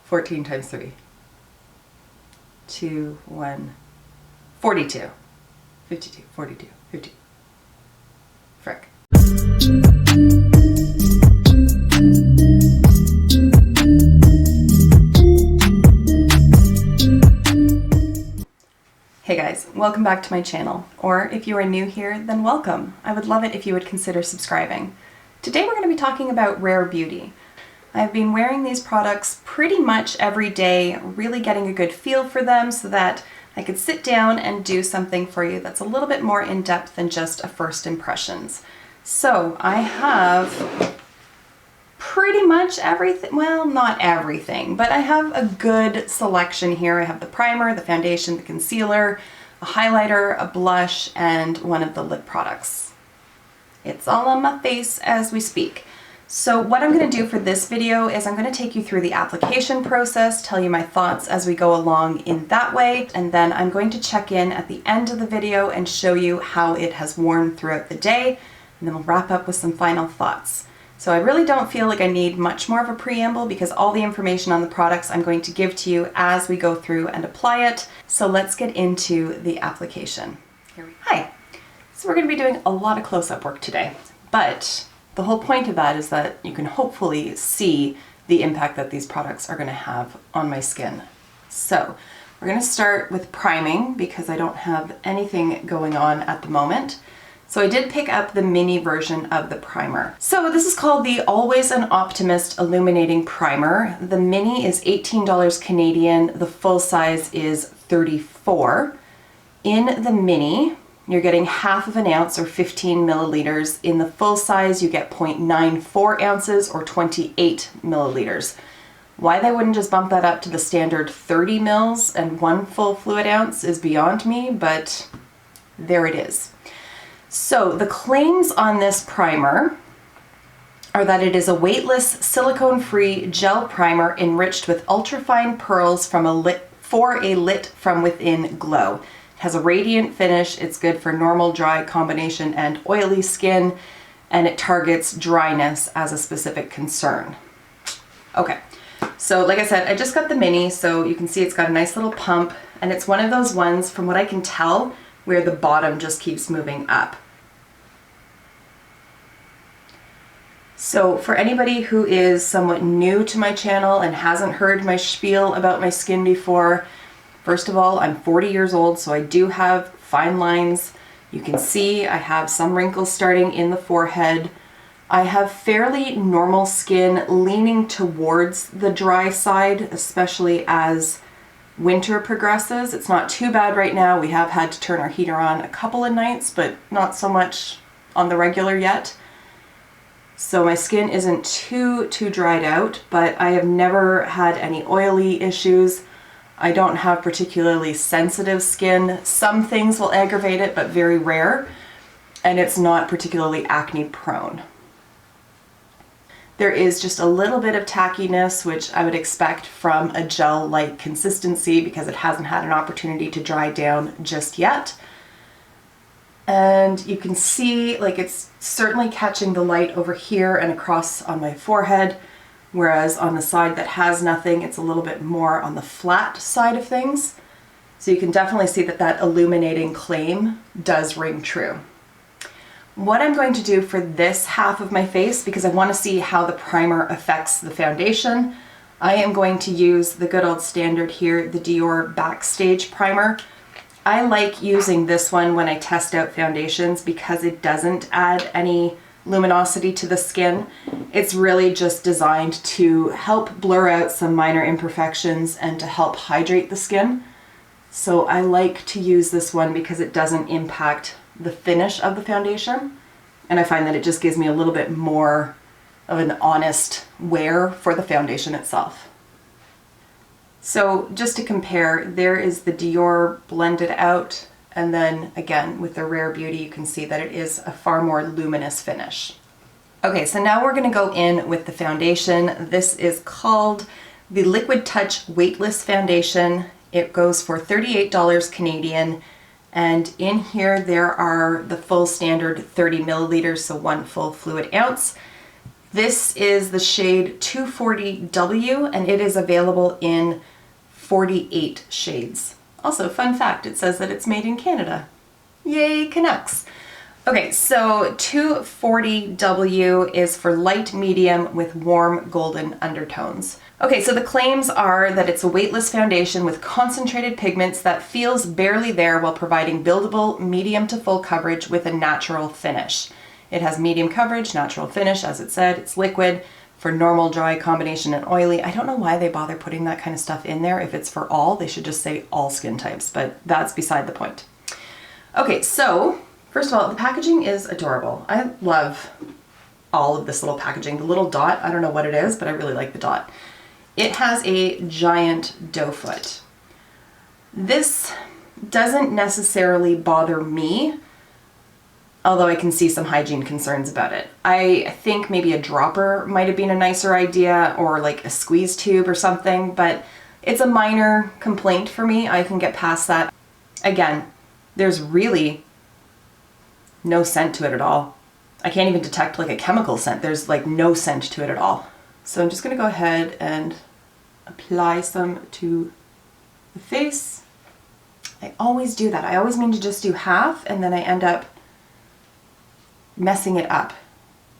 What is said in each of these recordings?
14 times 3. 2, 1, 42. 52, 42, 50. Frick. Hey guys, welcome back to my channel. Or if you are new here, then welcome. I would love it if you would consider subscribing. Today we're going to be talking about Rare Beauty. I've been wearing these products pretty much every day, really getting a good feel for them so that I could sit down and do something for you that's a little bit more in depth than just a first impressions. So I have pretty much everything, well, not everything, but I have a good selection here. I have the primer, the foundation, the concealer, a highlighter, a blush, and one of the lip products. It's all on my face as we speak. So what I'm going to do for this video is I'm going to take you through the application process, tell you my thoughts as we go along in that way, and then I'm going to check in at the end of the video and show you how it has worn throughout the day, and then we'll wrap up with some final thoughts. So I really don't feel like I need much more of a preamble because all the information on the products I'm going to give to you as we go through and apply it. So let's get into the application. Hi. So we're going to be doing a lot of close-up work today, but the whole point of that is that you can hopefully see the impact that these products are going to have on my skin. So we're going to start with priming because I don't have anything going on at the moment. So I did pick up the mini version of the primer. So this is called the Always an Optimist Illuminating Primer. The mini is $18 Canadian. The full size is $34. In the mini, you're getting half of an ounce or 15 milliliters. In the full size, you get 0.94 ounces or 28 milliliters. Why they wouldn't just bump that up to the standard 30 mils and 1 full fluid ounce is beyond me, but there it is. So the claims on this primer are that it is a weightless, silicone-free gel primer enriched with ultrafine pearls for a lit from within glow. It has a radiant finish, it's good for normal, dry, combination, and oily skin, and it targets dryness as a specific concern. Okay, so like I said, I just got the mini, so you can see it's got a nice little pump, and it's one of those ones, from what I can tell, where the bottom just keeps moving up. So for anybody who is somewhat new to my channel and hasn't heard my spiel about my skin before, first of all, I'm 40 years old, so I do have fine lines. You can see I have some wrinkles starting in the forehead. I have fairly normal skin leaning towards the dry side, especially as winter progresses. It's not too bad right now. We have had to turn our heater on a couple of nights, but not so much on the regular yet. So my skin isn't too dried out, but I have never had any oily issues. I don't have particularly sensitive skin. Some things will aggravate it, but very rare. And it's not particularly acne prone. There is just a little bit of tackiness, which I would expect from a gel-like consistency because it hasn't had an opportunity to dry down just yet. And you can see, like, it's certainly catching the light over here and across on my forehead, whereas on the side that has nothing, it's a little bit more on the flat side of things. So you can definitely see that that illuminating claim does ring true. What I'm going to do for this half of my face, because I want to see how the primer affects the foundation, I am going to use the good old standard here, the Dior Backstage Primer. I like using this one when I test out foundations because it doesn't add any luminosity to the skin. It's really just designed to help blur out some minor imperfections and to help hydrate the skin. So I like to use this one because it doesn't impact the finish of the foundation. And I find that it just gives me a little bit more of an honest wear for the foundation itself. So just to compare, there is the Dior blended out, and then again with the Rare Beauty you can see that it is a far more luminous finish. Okay, so now we're going to go in with the foundation. This is called the Liquid Touch Weightless Foundation. It goes for $38 Canadian, and in here there are the full standard 30 milliliters, so 1 full fluid ounce. This is the shade 240W, and it is available in 48 shades. Also, fun fact, it says that it's made in Canada. Yay, Canucks! Okay, so 240W is for light medium with warm golden undertones. Okay, so the claims are that it's a weightless foundation with concentrated pigments that feels barely there while providing buildable medium to full coverage with a natural finish. It has medium coverage, natural finish, as it said. It's liquid for normal, dry, combination, and oily. I don't know why they bother putting that kind of stuff in there. If it's for all, they should just say all skin types, but that's beside the point. Okay, so first of all, the packaging is adorable. I love all of this little packaging. The little dot, I don't know what it is, but I really like the dot. It has a giant doe foot. This doesn't necessarily bother me, although I can see some hygiene concerns about it. I think maybe a dropper might have been a nicer idea, or like a squeeze tube or something, but it's a minor complaint for me. I can get past that. Again, there's really no scent to it at all. I can't even detect like a chemical scent. There's like no scent to it at all. So I'm just gonna go ahead and apply some to the face. I always do that. I always mean to just do half, and then I end up messing it up.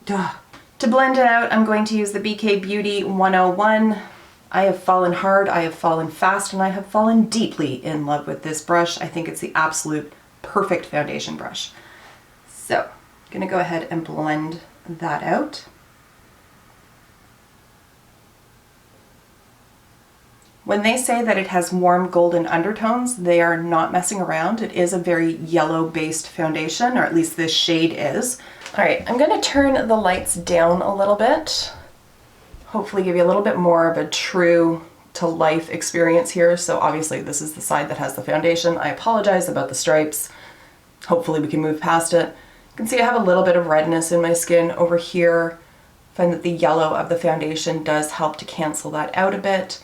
Duh. To blend it out, I'm going to use the BK Beauty 101. I have fallen hard, I have fallen fast, and I have fallen deeply in love with this brush. I think it's the absolute perfect foundation brush. So, I'm gonna go ahead and blend that out. When they say that it has warm golden undertones, they are not messing around. It is a very yellow-based foundation, or at least this shade is. All right, I'm gonna turn the lights down a little bit. Hopefully give you a little bit more of a true to life experience here. So obviously this is the side that has the foundation. I apologize about the stripes. Hopefully we can move past it. You can see I have a little bit of redness in my skin over here. I find that the yellow of the foundation does help to cancel that out a bit.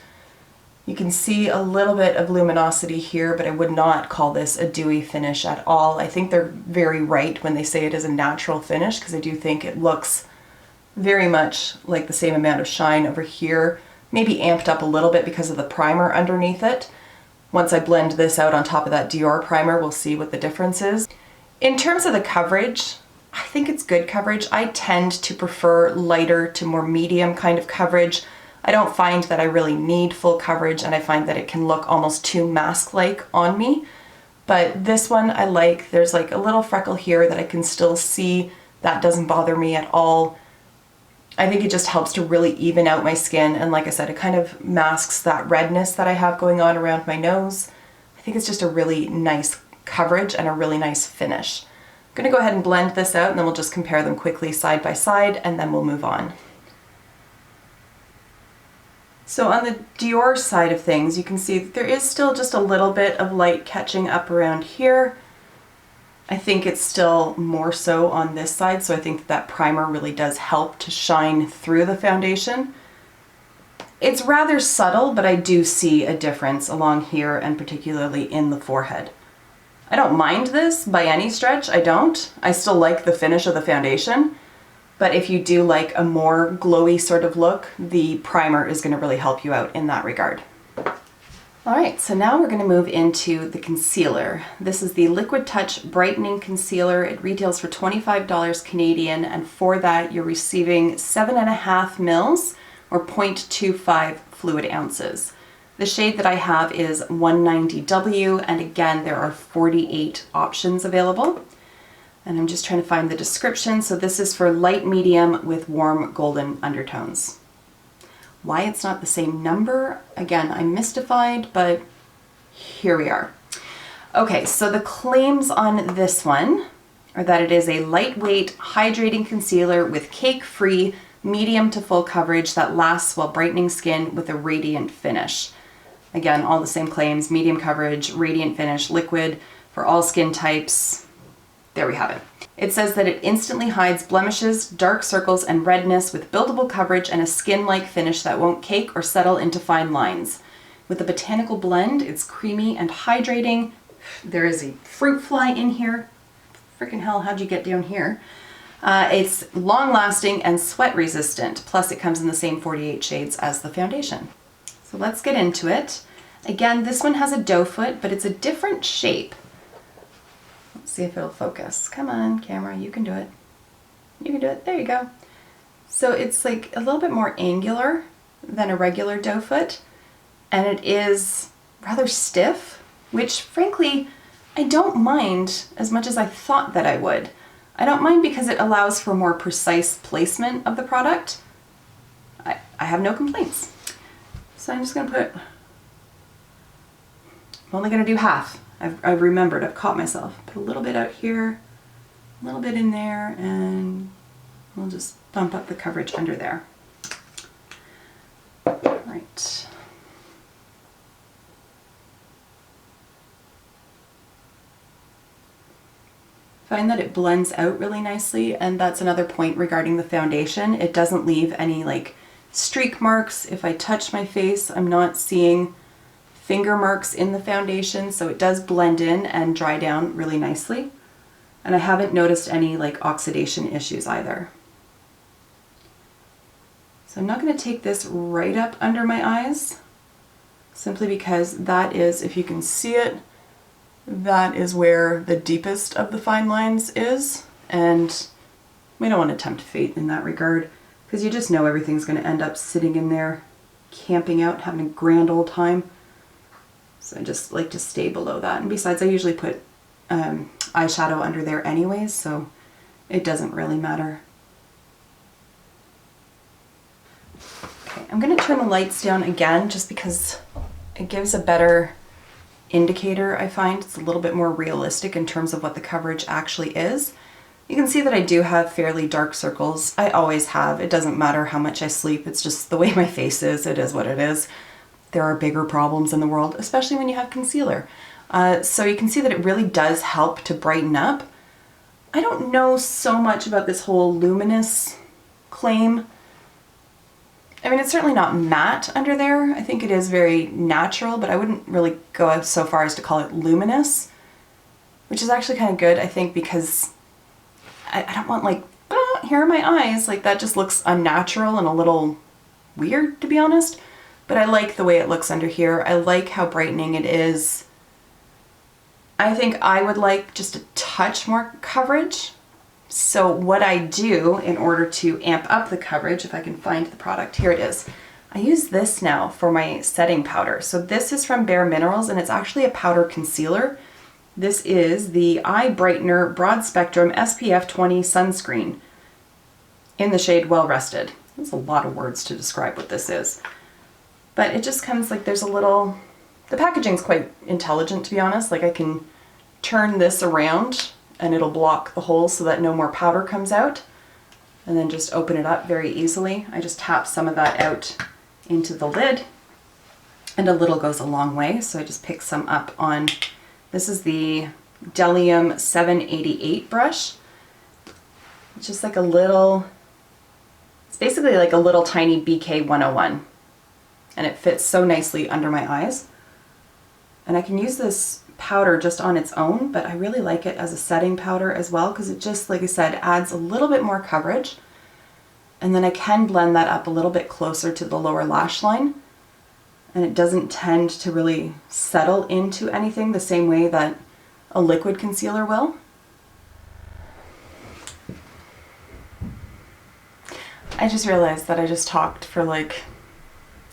You can see a little bit of luminosity here, but I would not call this a dewy finish at all. I think they're very right when they say it is a natural finish, because I do think it looks very much like the same amount of shine over here, maybe amped up a little bit because of the primer underneath it. Once I blend this out on top of that Dior primer, we'll see what the difference is. In terms of the coverage, I think it's good coverage. I tend to prefer lighter to more medium kind of coverage. I don't find that I really need full coverage, and I find that it can look almost too mask-like on me. But this one I like. There's like a little freckle here that I can still see. That doesn't bother me at all. I think it just helps to really even out my skin, and like I said, it kind of masks that redness that I have going on around my nose. I think it's just a really nice coverage and a really nice finish. I'm gonna go ahead and blend this out, and then we'll just compare them quickly side by side, and then we'll move on. So on the Dior side of things, you can see that there is still just a little bit of light catching up around here. I think it's still more so on this side, so I think that that primer really does help to shine through the foundation. It's rather subtle, but I do see a difference along here and particularly in the forehead. I don't mind this by any stretch, I don't. I still like the finish of the foundation. But if you do like a more glowy sort of look, the primer is going to really help you out in that regard. All right, so now we're going to move into the concealer. This is the Liquid Touch Brightening Concealer. It retails for $25 Canadian, and for that you're receiving 7.5 mils or 0.25 fluid ounces. The shade that I have is 190W, and again, there are 48 options available. And I'm just trying to find the description. So this is for light medium with warm golden undertones. Why it's not the same number, again, I'm mystified, but here we are. Okay, so the claims on this one are that it is a lightweight, hydrating concealer with cake-free, medium to full coverage that lasts while brightening skin with a radiant finish. Again, all the same claims: medium coverage, radiant finish, liquid for all skin types. There we have it. It says that it instantly hides blemishes, dark circles, and redness with buildable coverage and a skin-like finish that won't cake or settle into fine lines. With the botanical blend, it's creamy and hydrating. There is a fruit fly in here. Freaking hell, how'd you get down here? It's long-lasting and sweat-resistant, plus it comes in the same 48 shades as the foundation. So let's get into it. Again, this one has a doe foot, but it's a different shape. Let's see if it'll focus. Come on, camera, you can do it. You can do it. There you go. So it's like a little bit more angular than a regular doe foot, and it is rather stiff, which frankly, I don't mind as much as I thought that I would. I don't mind because it allows for more precise placement of the product. I have no complaints. So I'm just gonna I'm only gonna do half. I've remembered, I've caught myself. Put a little bit out here, a little bit in there, and we'll just bump up the coverage under there. Right. Find that it blends out really nicely, and that's another point regarding the foundation. It doesn't leave any like streak marks. If I touch my face, I'm not seeing finger marks in the foundation, so it does blend in and dry down really nicely. And I haven't noticed any like oxidation issues either. So I'm not going to take this right up under my eyes, simply because that is, if you can see it, that is where the deepest of the fine lines is, and we don't want to tempt fate in that regard, because you just know everything's going to end up sitting in there, camping out, having a grand old time. So I just like to stay below that. And besides, I usually put eyeshadow under there anyways, so it doesn't really matter. Okay, I'm going to turn the lights down again just because it gives a better indicator. I find it's a little bit more realistic in terms of what the coverage actually is. You can see that I do have fairly dark circles. I always have. It doesn't matter how much I sleep. It's just the way my face is. It is what it is. There are bigger problems in the world, especially when you have concealer. So you can see that it really does help to brighten up. I don't know so much about this whole luminous claim. I mean, it's certainly not matte under there. I think it is very natural, but I wouldn't really go so far as to call it luminous, which is actually kind of good, I think, because I don't want like, oh, here are my eyes. Like that just looks unnatural and a little weird, to be honest. But I like the way it looks under here. I like how brightening it is. I think I would like just a touch more coverage. So what I do in order to amp up the coverage, if I can find the product, here it is. I use this now for my setting powder. So this is from Bare Minerals, and it's actually a powder concealer. This is the Eye Brightener Broad Spectrum SPF 20 Sunscreen in the shade Well Rested. There's a lot of words to describe what this is. But it just comes like there's a little, the packaging's quite intelligent, to be honest. Like I can turn this around and it'll block the hole so that no more powder comes out, and then just open it up very easily. I just tap some of that out into the lid, and a little goes a long way, so I just pick some up on, this is the Delium 788 brush. It's just like a little, it's basically like a little tiny BK 101, and it fits so nicely under my eyes. And I can use this powder just on its own, but I really like it as a setting powder as well, because it just, like I said, adds a little bit more coverage. And then I can blend that up a little bit closer to the lower lash line, and it doesn't tend to really settle into anything the same way that a liquid concealer will. I just realized that I just talked for like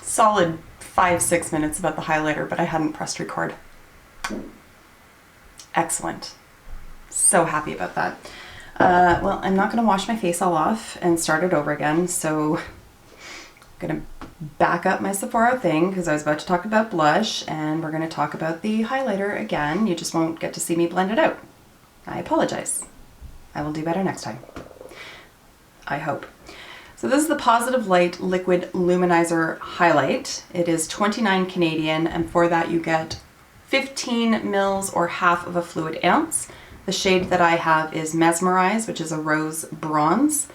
solid 5-6 minutes about the highlighter, but I hadn't pressed record. Excellent. So happy about that. Well, I'm not going to wash my face all off and start it over again, so I'm going to back up my Sephora thing because I was about to talk about blush, and we're going to talk about the highlighter again. You just won't get to see me blend it out. I apologize. I will do better next time. I hope. So this is the Positive Light Liquid Luminizer Highlight. It is 29 Canadian, and for that you get 15 mils or half of a fluid ounce. The shade that I have is Mesmerize, which is a rose bronze,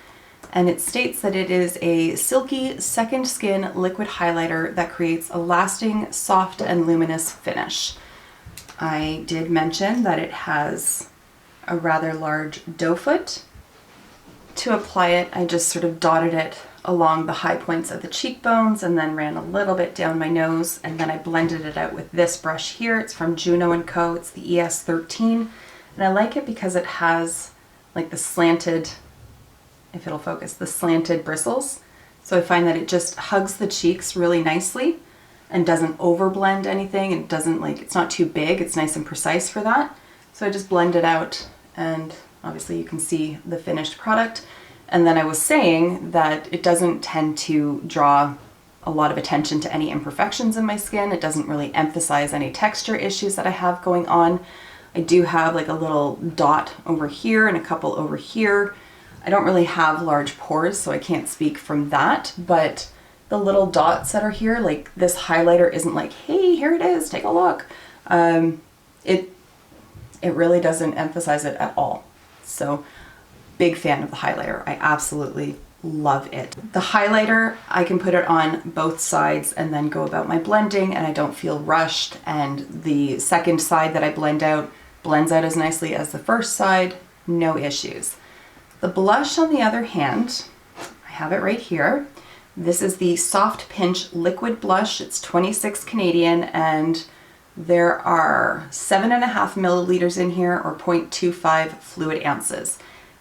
and it states that it is a silky second skin liquid highlighter that creates a lasting, soft and luminous finish. I did mention that it has a rather large doe foot, to apply it, I just sort of dotted it along the high points of the cheekbones and then ran a little bit down my nose, and then I blended it out with this brush here. It's from Juno & Co. It's the ES13, and I like it because it has like the slanted, if it'll focus, the slanted bristles. So I find that it just hugs the cheeks really nicely and doesn't overblend anything, and doesn't like, it's not too big, it's nice and precise for that. So I just blend it out, and obviously you can see the finished product. And then I was saying that it doesn't tend to draw a lot of attention to any imperfections in my skin. It doesn't really emphasize any texture issues that I have going on. I do have like a little dot over here and a couple over here. I don't really have large pores, so I can't speak from that, but the little dots that are here, like this highlighter isn't like, hey, here it is, take a look. It really doesn't emphasize it at all. So big fan of the highlighter. I absolutely love it. The highlighter, I can put it on both sides and then go about my blending, and I don't feel rushed, and the second side that I blend out blends out as nicely as the first side, no issues. The blush, on the other hand, I have it right here. This is the Soft Pinch Liquid Blush. It's 26 Canadian, and there are 7.5 milliliters in here, or 0.25 fluid ounces.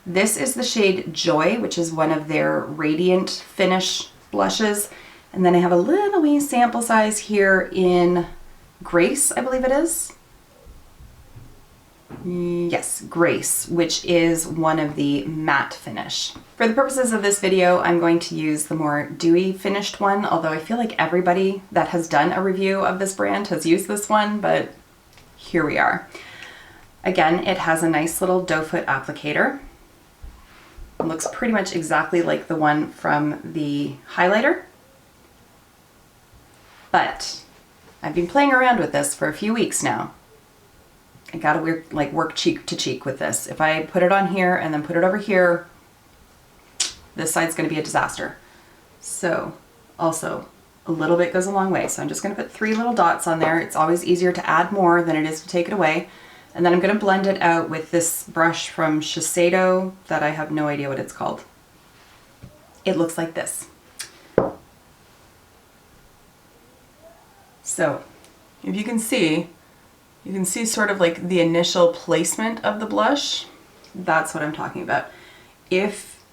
This is the shade Joy, which is one of their radiant finish blushes. And then I have a little wee sample size here in Grace, I believe it is. Yes, Grace, which is one of the matte finish. For the purposes of this video, I'm going to use the more dewy finished one, although I feel like everybody that has done a review of this brand has used this one, but here we are. Again, it has a nice little doe foot applicator. It looks pretty much exactly like the one from the highlighter, but I've been playing around with this for a few weeks now. I gotta work cheek to cheek with this. If I put it on here and then put it over here, this side's gonna be a disaster. So also a little bit goes a long way. So I'm just gonna put 3 little dots on there. It's always easier to add more than it is to take it away. And then I'm gonna blend it out with this brush from Shiseido that I have no idea what it's called. It looks like this. So if you can see sort of like the initial placement of the blush. That's what I'm talking about. If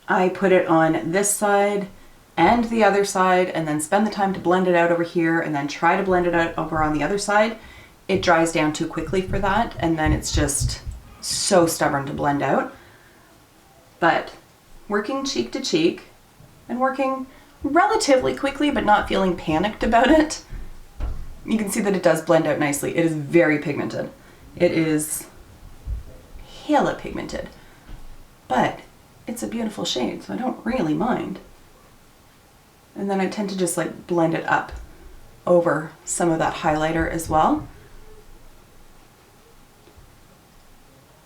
I put it on this side and the other side and then spend the time to blend it out over here and then try to blend it out over on the other side, it dries down too quickly for that, and then it's just so stubborn to blend out. But working cheek to cheek and working relatively quickly but not feeling panicked about it, you can see that it does blend out nicely. It is very pigmented. It is hella pigmented, but it's a beautiful shade, so I don't really mind. And then I tend to just like blend it up over some of that highlighter as well.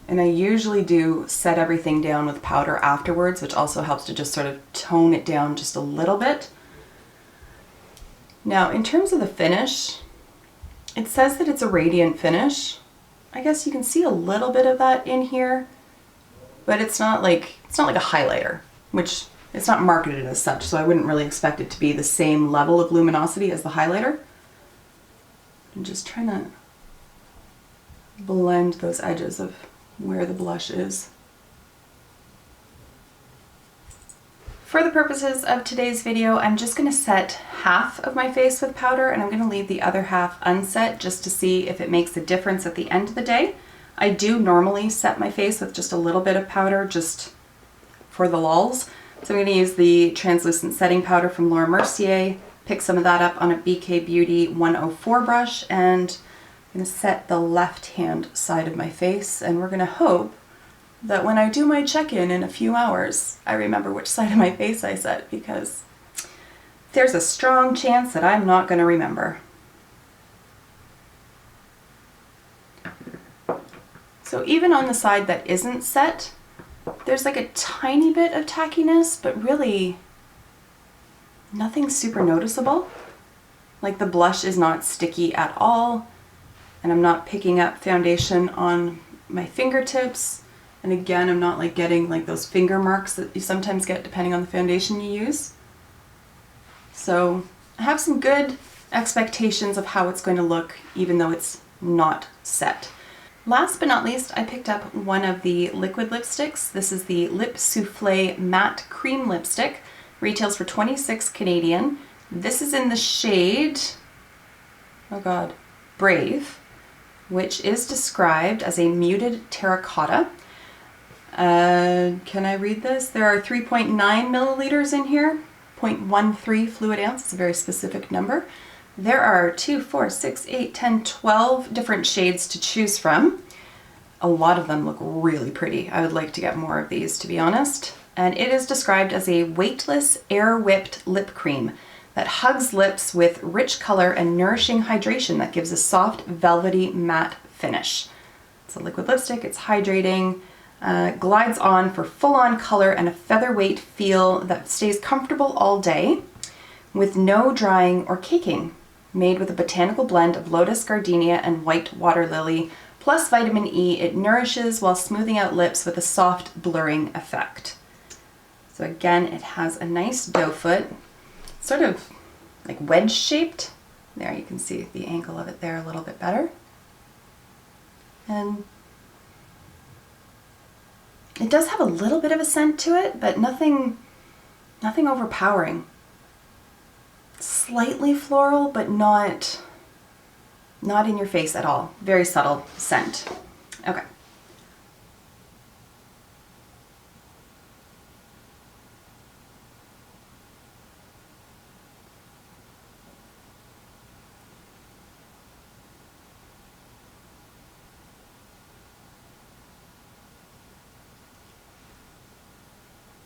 And I usually do set everything down with powder afterwards, which also helps to just sort of tone it down just a little bit. Now, in terms of the finish, it says that it's a radiant finish. I guess you can see a little bit of that in here, but it's not like a highlighter, which it's not marketed as such, so I wouldn't really expect it to be the same level of luminosity as the highlighter. I'm just trying to blend those edges of where the blush is. For the purposes of today's video, I'm just going to set half of my face with powder, and I'm going to leave the other half unset just to see if it makes a difference at the end of the day. I do normally set my face with just a little bit of powder just for the lulz. So I'm going to use the translucent setting powder from Laura Mercier, pick some of that up on a BK Beauty 104 brush, and I'm going to set the left hand side of my face, and we're going to hope that when I do my check-in in a few hours, I remember which side of my face I set, because there's a strong chance that I'm not going to remember. So even on the side that isn't set, there's like a tiny bit of tackiness, but really nothing super noticeable. Like the blush is not sticky at all, and I'm not picking up foundation on my fingertips. And again, I'm not like getting like those finger marks that you sometimes get depending on the foundation you use. So I have some good expectations of how it's going to look, even though it's not set. Last but not least, I picked up one of the liquid lipsticks. This is the Lip Soufflé Matte Cream Lipstick. Retails for 26 Canadian. This is in the shade, oh god, Brave, which is described as a muted terracotta. Can I read this? There are 3.9 milliliters in here, 0.13 fluid ounce. It's a very specific number. There are 2, 4, 6, 8, 10, 12 different shades to choose from. A lot of them look really pretty. I would like to get more of these, to be honest. And it is described as a weightless, air-whipped lip cream that hugs lips with rich color and nourishing hydration that gives a soft, velvety, matte finish. It's a liquid lipstick, it's hydrating, glides on for full-on color and a featherweight feel that stays comfortable all day with no drying or caking. Made with a botanical blend of lotus, gardenia, and white water lily, plus vitamin E, it nourishes while smoothing out lips with a soft, blurring effect. So again, it has a nice doe foot, sort of like wedge-shaped. There, you can see the angle of it there a little bit better. And it does have a little bit of a scent to it, but nothing overpowering. Slightly floral, but not in your face at all. Very subtle scent. Okay.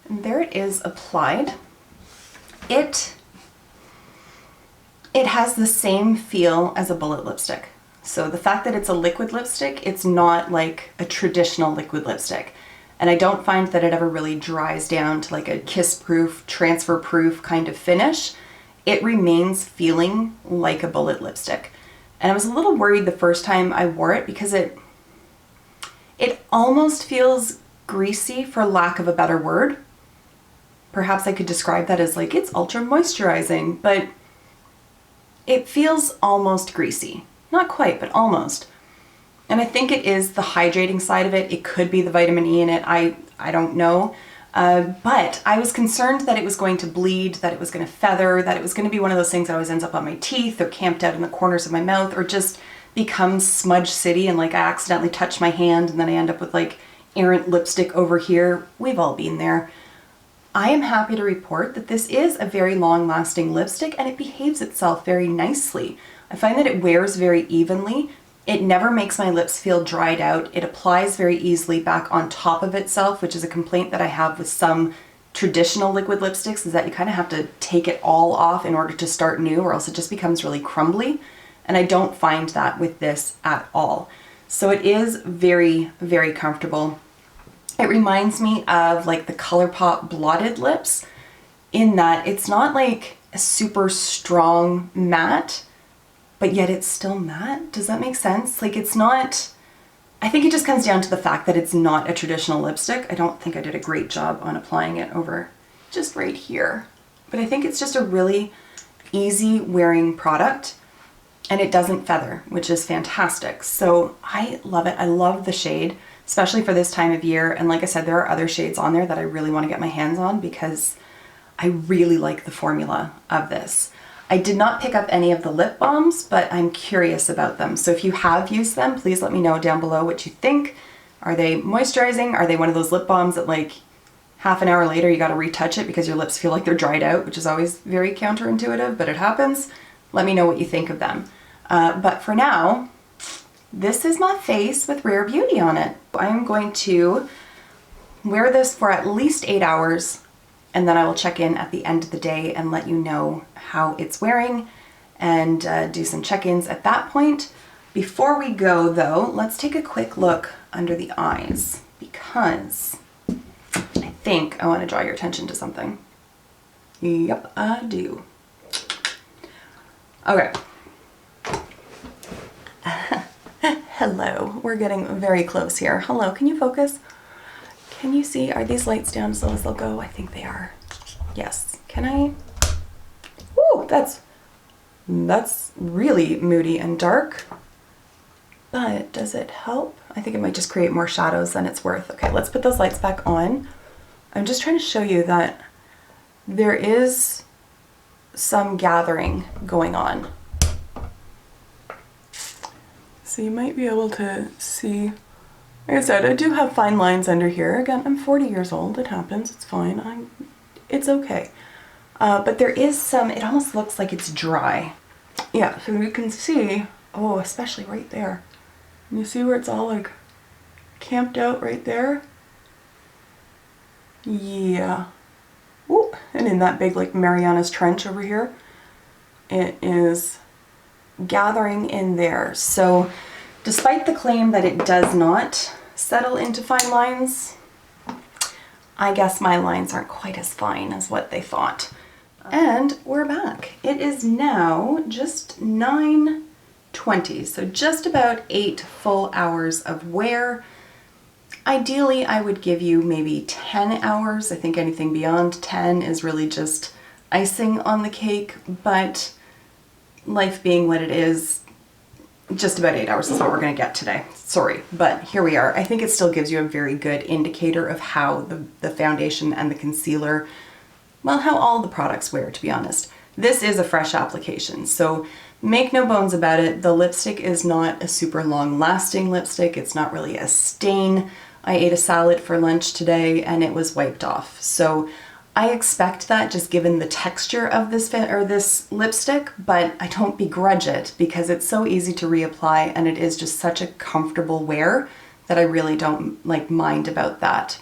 And there it is applied. It has the same feel as a bullet lipstick. So the fact that it's a liquid lipstick, it's not like a traditional liquid lipstick. And I don't find that it ever really dries down to like a kiss-proof, transfer-proof kind of finish. It remains feeling like a bullet lipstick. And I was a little worried the first time I wore it because it almost feels greasy, for lack of a better word. Perhaps I could describe that as like it's ultra moisturizing, but it feels almost greasy. Not quite, but almost. And I think it is the hydrating side of it. It could be the vitamin E in it. I don't know. But I was concerned that it was going to bleed, that it was going to feather, that it was going to be one of those things that always ends up on my teeth or camped out in the corners of my mouth or just becomes smudge city and like I accidentally touch my hand and then I end up with like errant lipstick over here. We've all been there. I am happy to report that this is a very long-lasting lipstick and it behaves itself very nicely. I find that it wears very evenly. It never makes my lips feel dried out. It applies very easily back on top of itself, which is a complaint that I have with some traditional liquid lipsticks, is that you kind of have to take it all off in order to start new or else it just becomes really crumbly. And I don't find that with this at all. So it is very, very comfortable. It reminds me of like the ColourPop blotted lips in that it's not like a super strong matte, but yet it's still matte. Does that make sense? Like it's not, I think it just comes down to the fact that it's not a traditional lipstick. I don't think I did a great job on applying it over just right here, but I think it's just a really easy wearing product and it doesn't feather, which is fantastic. So I love it. I love the shade, especially for this time of year. And like I said, there are other shades on there that I really want to get my hands on because I really like the formula of this. I did not pick up any of the lip balms, but I'm curious about them. So if you have used them, please let me know down below what you think. Are they moisturizing? Are they one of those lip balms that like half an hour later you got to retouch it because your lips feel like they're dried out, which is always very counterintuitive, but it happens. Let me know what you think of them. But for now, this is my face with Rare Beauty on it. I'm going to wear this for at least 8 hours and then I will check in at the end of the day and let you know how it's wearing and do some check-ins at that point. Before we go though, let's take a quick look under the eyes because I think I want to draw your attention to something. Yep, I do. Okay. Hello, we're getting very close here. Hello, can you focus? Can you see, are these lights down as low as they'll go? I think they are. Yes. Can I? Woo, that's really moody and dark. But does it help? I think it might just create more shadows than it's worth. Okay, let's put those lights back on. I'm just trying to show you that there is some gathering going on. So you might be able to see, like I said, I do have fine lines under here. Again, I'm 40 years old, it happens, it's fine, it's okay. But there is some, it almost looks like it's dry. Yeah, so you can see, oh, especially right there. And you see where it's all like camped out right there? Yeah. Ooh, and in that big like Mariana's Trench over here, it is gathering in there. So despite the claim that it does not settle into fine lines, I guess my lines aren't quite as fine as what they thought. And we're back. It is now just 9:20, so just about 8 full hours of wear. Ideally, I would give you maybe 10 hours. I think anything beyond 10 is really just icing on the cake, but life being what it is, just about 8 hours is what we're going to get today. Sorry, but here we are. I think it still gives you a very good indicator of how the foundation and the concealer, well, how all the products wear, to be honest. This is a fresh application, so make no bones about it. The lipstick is not a super long lasting lipstick. It's not really a stain. I ate a salad for lunch today and it was wiped off. So I expect that just given the texture of this lipstick, but I don't begrudge it because it's so easy to reapply and it is just such a comfortable wear that I really don't mind about that.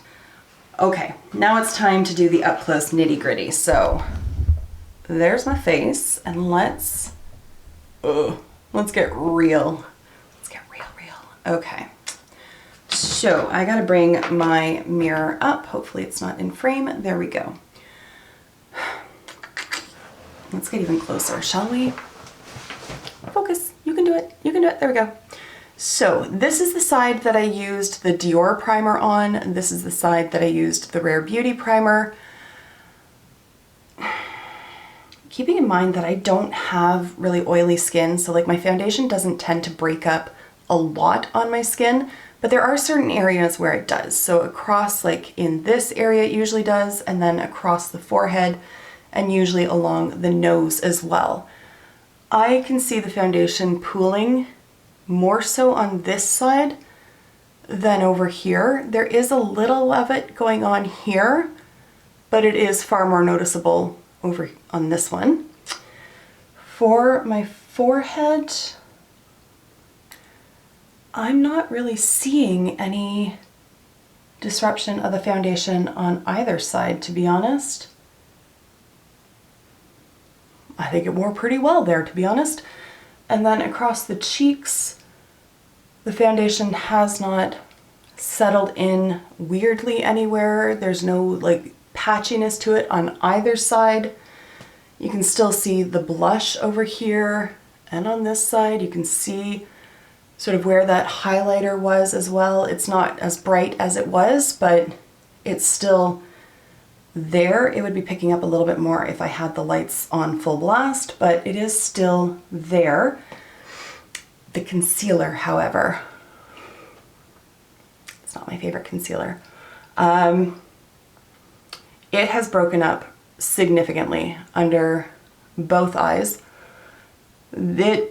Okay, now it's time to do the up close nitty gritty. So there's my face and let's get real. Let's get real. Okay. So I gotta bring my mirror up. Hopefully it's not in frame. There we go. Let's get even closer, shall we? Focus. You can do it. You can do it. There we go. So this is the side that I used the Dior primer on. This is the side that I used the Rare Beauty primer. Keeping in mind that I don't have really oily skin, so like my foundation doesn't tend to break up a lot on my skin, but there are certain areas where it does. So across, like in this area it usually does, and then across the forehead, and usually along the nose as well. I can see the foundation pooling more so on this side than over here. There is a little of it going on here, but it is far more noticeable over on this one. For my forehead, I'm not really seeing any disruption of the foundation on either side, to be honest. I think it wore pretty well there, to be honest. And then across the cheeks, the foundation has not settled in weirdly anywhere. There's no like patchiness to it on either side. You can still see the blush over here, and on this side you can see sort of where that highlighter was as well. It's not as bright as it was, but it's still there. It would be picking up a little bit more if I had the lights on full blast, but it is still there. The concealer, however, it's not my favorite concealer. It has broken up significantly under both eyes. I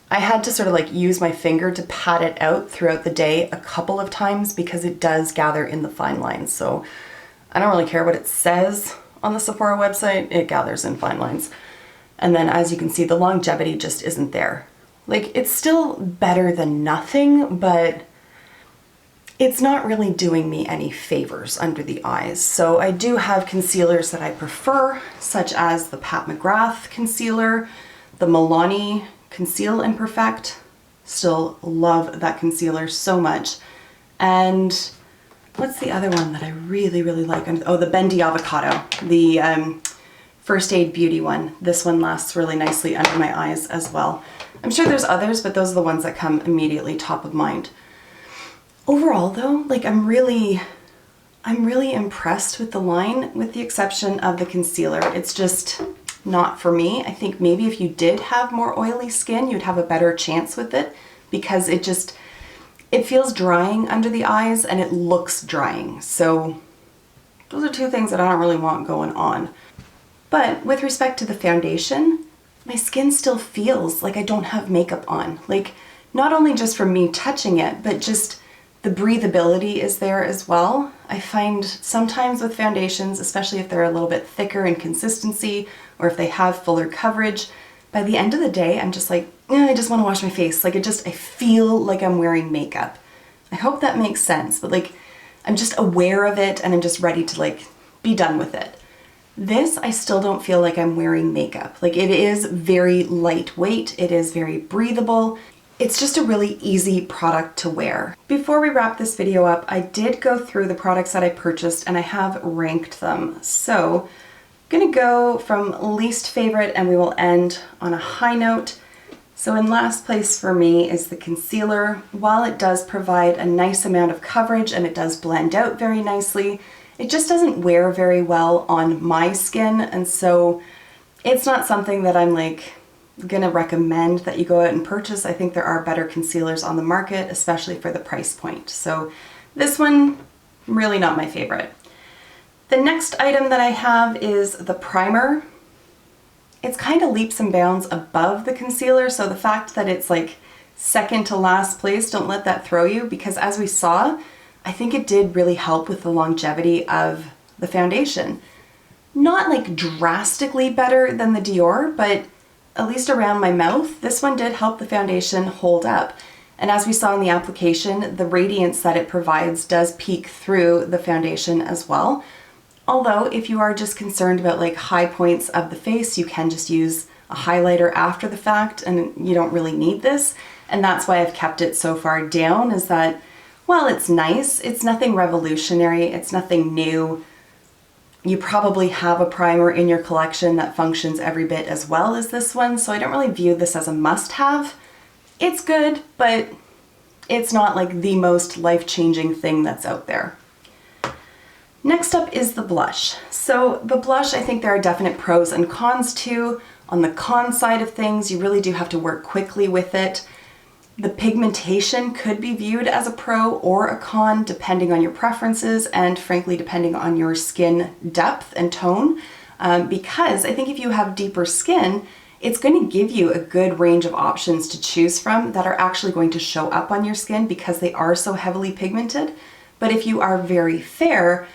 had to sort of like use my finger to pat it out throughout the day a couple of times because it does gather in the fine lines. So I don't really care what it says on the Sephora website, it gathers in fine lines. And then as you can see, the longevity just isn't there. Like, it's still better than nothing, but it's not really doing me any favors under the eyes. So I do have concealers that I prefer, such as the Pat McGrath concealer, the Milani Conceal and Perfect. Still love that concealer so much. And what's the other one that I really, really like? Oh, the Bendy Avocado, the First Aid Beauty one. This one lasts really nicely under my eyes as well. I'm sure there's others, but those are the ones that come immediately top of mind. Overall though, like I'm really impressed with the line, with the exception of the concealer. It's just not for me. I think maybe if you did have more oily skin, you'd have a better chance with it because it feels drying under the eyes and it looks drying. So those are two things that I don't really want going on. But with respect to the foundation, my skin still feels like I don't have makeup on. Like, not only just from me touching it, but just the breathability is there as well. I find sometimes with foundations, especially if they're a little bit thicker in consistency or if they have fuller coverage, by the end of the day, I'm just like, I just want to wash my face. Like I feel like I'm wearing makeup. I hope that makes sense, but like, I'm just aware of it and I'm just ready to like be done with it. This, I still don't feel like I'm wearing makeup. Like it is very lightweight. It is very breathable. It's just a really easy product to wear. Before we wrap this video up, I did go through the products that I purchased and I have ranked them. So I'm gonna go from least favorite and we will end on a high note. So in last place for me is the concealer. While it does provide a nice amount of coverage and it does blend out very nicely, it just doesn't wear very well on my skin. And so it's not something that I'm like gonna recommend that you go out and purchase. I think there are better concealers on the market, especially for the price point. So this one, really not my favorite. The next item that I have is the primer. It's kind of leaps and bounds above the concealer, so the fact that it's like second to last place, don't let that throw you, because as we saw, I think it did really help with the longevity of the foundation. Not like drastically better than the Dior, but at least around my mouth, this one did help the foundation hold up. And as we saw in the application, the radiance that it provides does peek through the foundation as well. Although if you are just concerned about like high points of the face, you can just use a highlighter after the fact and you don't really need this. And that's why I've kept it so far down, is that while it's nice, it's nothing revolutionary, it's nothing new. You probably have a primer in your collection that functions every bit as well as this one, so I don't really view this as a must-have. It's good, but it's not like the most life-changing thing that's out there. Next up is the blush. So the blush, I think there are definite pros and cons to. On the con side of things, you really do have to work quickly with it. The pigmentation could be viewed as a pro or a con depending on your preferences and frankly depending on your skin depth and tone, because I think if you have deeper skin, it's going to give you a good range of options to choose from that are actually going to show up on your skin because they are so heavily pigmented. But if you are very fair,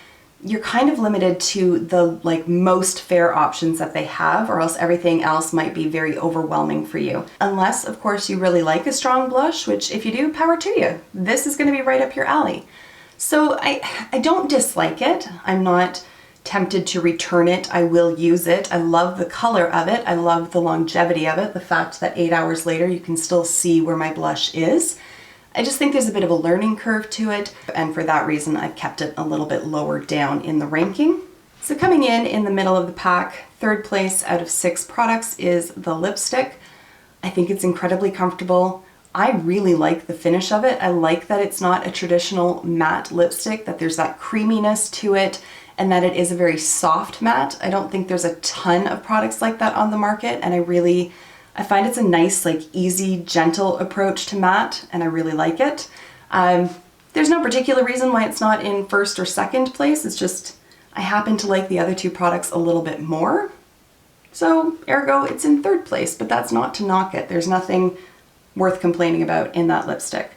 you're kind of limited to the like most fair options that they have, or else everything else might be very overwhelming for you. Unless, of course, you really like a strong blush, which if you do, power to you. This is going to be right up your alley. So I don't dislike it. I'm not tempted to return it. I will use it. I love the color of it. I love the longevity of it. The fact that 8 hours later, you can still see where my blush is. I just think there's a bit of a learning curve to it, and for that reason I've kept it a little bit lower down in the ranking. So coming in the middle of the pack, third place out of 6 products is the lipstick. I think it's incredibly comfortable. I really like the finish of it. I like that it's not a traditional matte lipstick, that there's that creaminess to it, and that it is a very soft matte. I don't think there's a ton of products like that on the market, and I find it's a nice, like easy, gentle approach to matte, and I really like it. There's no particular reason why it's not in first or second place. It's just, I happen to like the other 2 products a little bit more. So ergo, it's in third place, but that's not to knock it. There's nothing worth complaining about in that lipstick.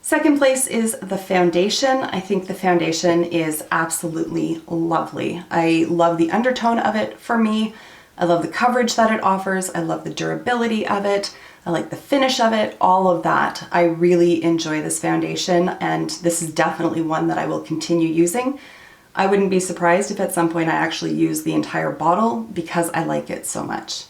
Second place is the foundation. I think the foundation is absolutely lovely. I love the undertone of it for me. I love the coverage that it offers. I love the durability of it. I like the finish of it, all of that. I really enjoy this foundation, and this is definitely one that I will continue using. I wouldn't be surprised if at some point I actually use the entire bottle because I like it so much.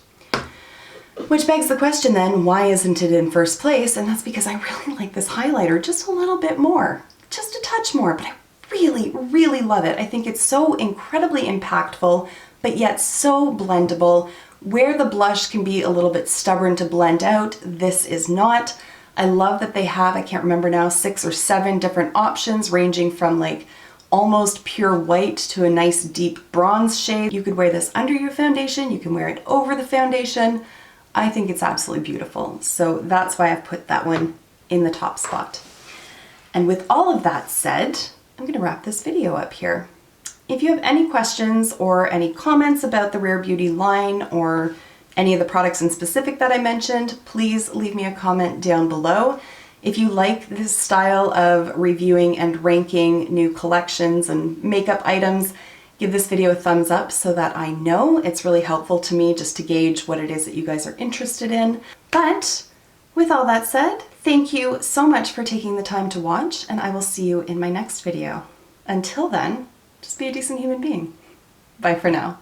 Which begs the question then, why isn't it in first place? And that's because I really like this highlighter just a little bit more, just a touch more, but I really, really love it. I think it's so incredibly impactful, but yet so blendable. Where the blush can be a little bit stubborn to blend out, this is not. I love that they have, I can't remember now, 6 or 7 different options ranging from like almost pure white to a nice deep bronze shade. You could wear this under your foundation, you can wear it over the foundation. I think it's absolutely beautiful. So that's why I've put that one in the top spot. And with all of that said, I'm gonna wrap this video up here. If you have any questions or any comments about the Rare Beauty line or any of the products in specific that I mentioned, please leave me a comment down below. If you like this style of reviewing and ranking new collections and makeup items, give this video a thumbs up so that I know. It's really helpful to me just to gauge what it is that you guys are interested in. But with all that said, thank you so much for taking the time to watch, and I will see you in my next video. Until then, just be a decent human being. Bye for now.